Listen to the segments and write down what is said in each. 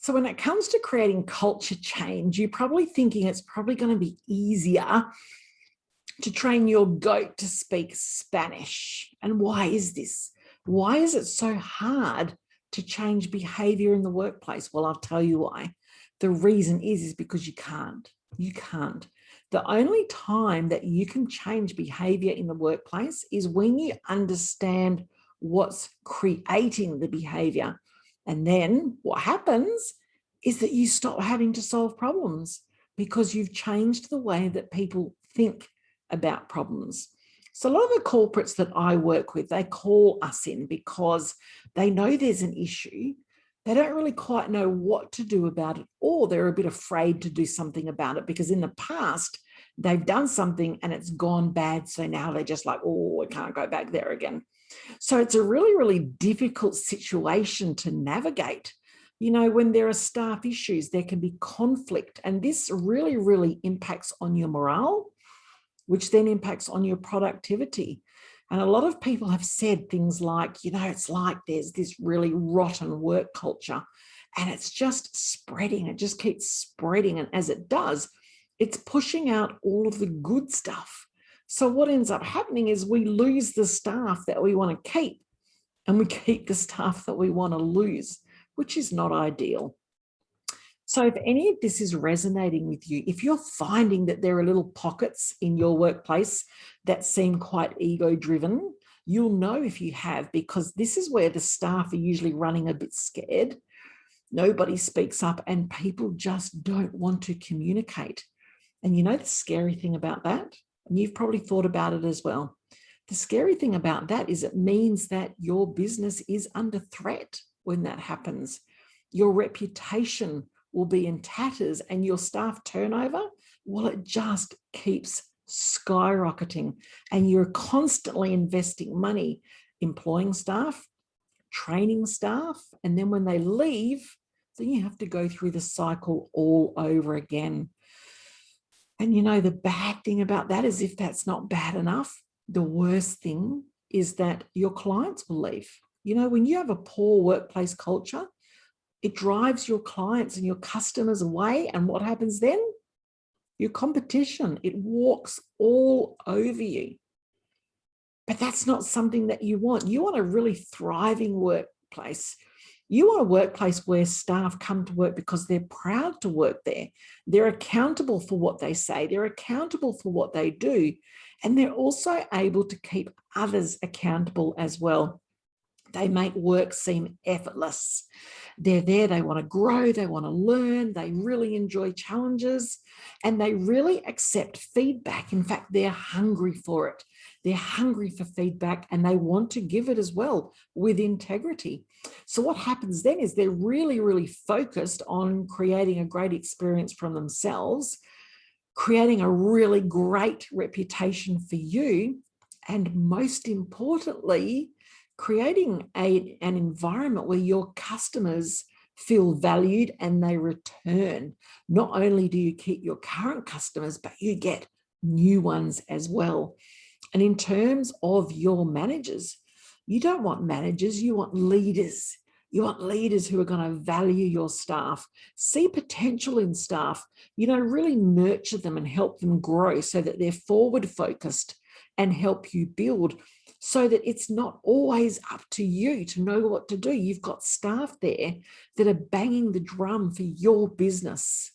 So when it comes to creating culture change, you're probably thinking it's probably going to be easier to train your goat to speak Spanish. And why is this? Why is it so hard to change behavior in the workplace? Well, I'll tell you why. The reason is because you can't. You can't. The only time that you can change behavior in the workplace is when you understand what's creating the behavior. And then what happens is that you stop having to solve problems because you've changed the way that people think about problems. So a lot of the corporates that I work with, they call us in because they know there's an issue. They don't really quite know what to do about it, or they're a bit afraid to do something about it because in the past, they've done something and it's gone bad. So now they're just like, oh, I can't go back there again. So it's a really, really difficult situation to navigate. You know, when there are staff issues, there can be conflict, and this really, really impacts on your morale, which then impacts on your productivity. And a lot of people have said things like, you know, it's like there's this really rotten work culture and it's just spreading. It just keeps spreading. And as it does, it's pushing out all of the good stuff. So what ends up happening is we lose the staff that we want to keep, and we keep the staff that we want to lose, which is not ideal. So if any of this is resonating with you, if you're finding that there are little pockets in your workplace that seem quite ego-driven, you'll know if you have, because this is where the staff are usually running a bit scared. Nobody speaks up and people just don't want to communicate. And you know the scary thing about that? And you've probably thought about it as well. The scary thing about that is it means that your business is under threat when that happens. Your reputation will be in tatters, and your staff turnover, well, it just keeps skyrocketing, and you're constantly investing money, employing staff, training staff, and then when they leave, then you have to go through the cycle all over again. And you know, the bad thing about that is, if that's not bad enough, the worst thing is that your clients will leave. You know, when you have a poor workplace culture, it drives your clients and your customers away. And what happens then? Your competition, it walks all over you. But that's not something that you want. You want a really thriving workplace. You want a workplace where staff come to work because they're proud to work there. They're accountable for what they say. They're accountable for what they do. And they're also able to keep others accountable as well. They make work seem effortless. They're there, they want to grow, they want to learn, they really enjoy challenges, and they really accept feedback. In fact, they're hungry for it. They're hungry for feedback, and they want to give it as well with integrity. So what happens then is they're really, really focused on creating a great experience from themselves, creating a really great reputation for you, and most importantly, creating an environment where your customers feel valued and they return. Not only do you keep your current customers, but you get new ones as well. And in terms of your managers, you don't want managers, you want leaders. You want leaders who are going to value your staff, see potential in staff, you know, really nurture them and help them grow so that they're forward focused and help you build, so that it's not always up to you to know what to do. You've got staff there that are banging the drum for your business.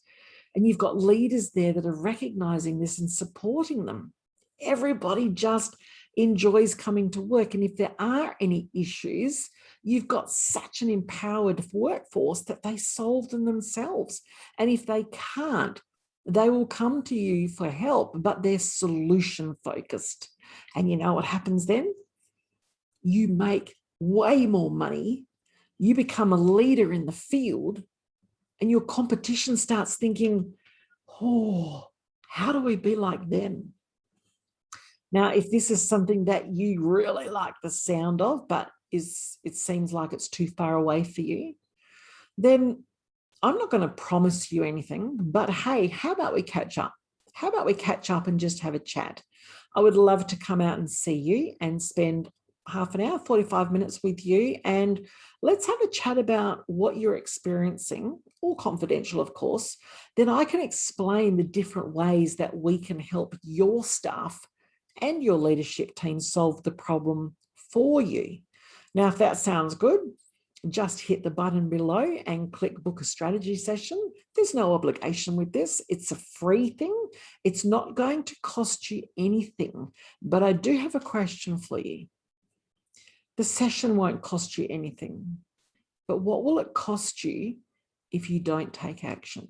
And you've got leaders there that are recognizing this and supporting them. Everybody just enjoys coming to work. And if there are any issues, you've got such an empowered workforce that they solve them themselves. And if they can't, they will come to you for help, but they're solution focused. And you know what happens then? You make way more money. You become a leader in the field, and your competition starts thinking, oh, how do we be like them? Now, if this is something that you really like the sound of, but it seems like it's too far away for you, then I'm not going to promise you anything, but hey, how about we catch up? How about we catch up and just have a chat? I would love to come out and see you and spend half an hour, 45 minutes with you, and let's have a chat about what you're experiencing, all confidential, of course. Then I can explain the different ways that we can help your staff and your leadership team solve the problem for you. Now, if that sounds good, just hit the button below and click book a strategy session. There's no obligation with this. It's a free thing. It's not going to cost you anything, but I do have a question for you. The session won't cost you anything, but what will it cost you if you don't take action?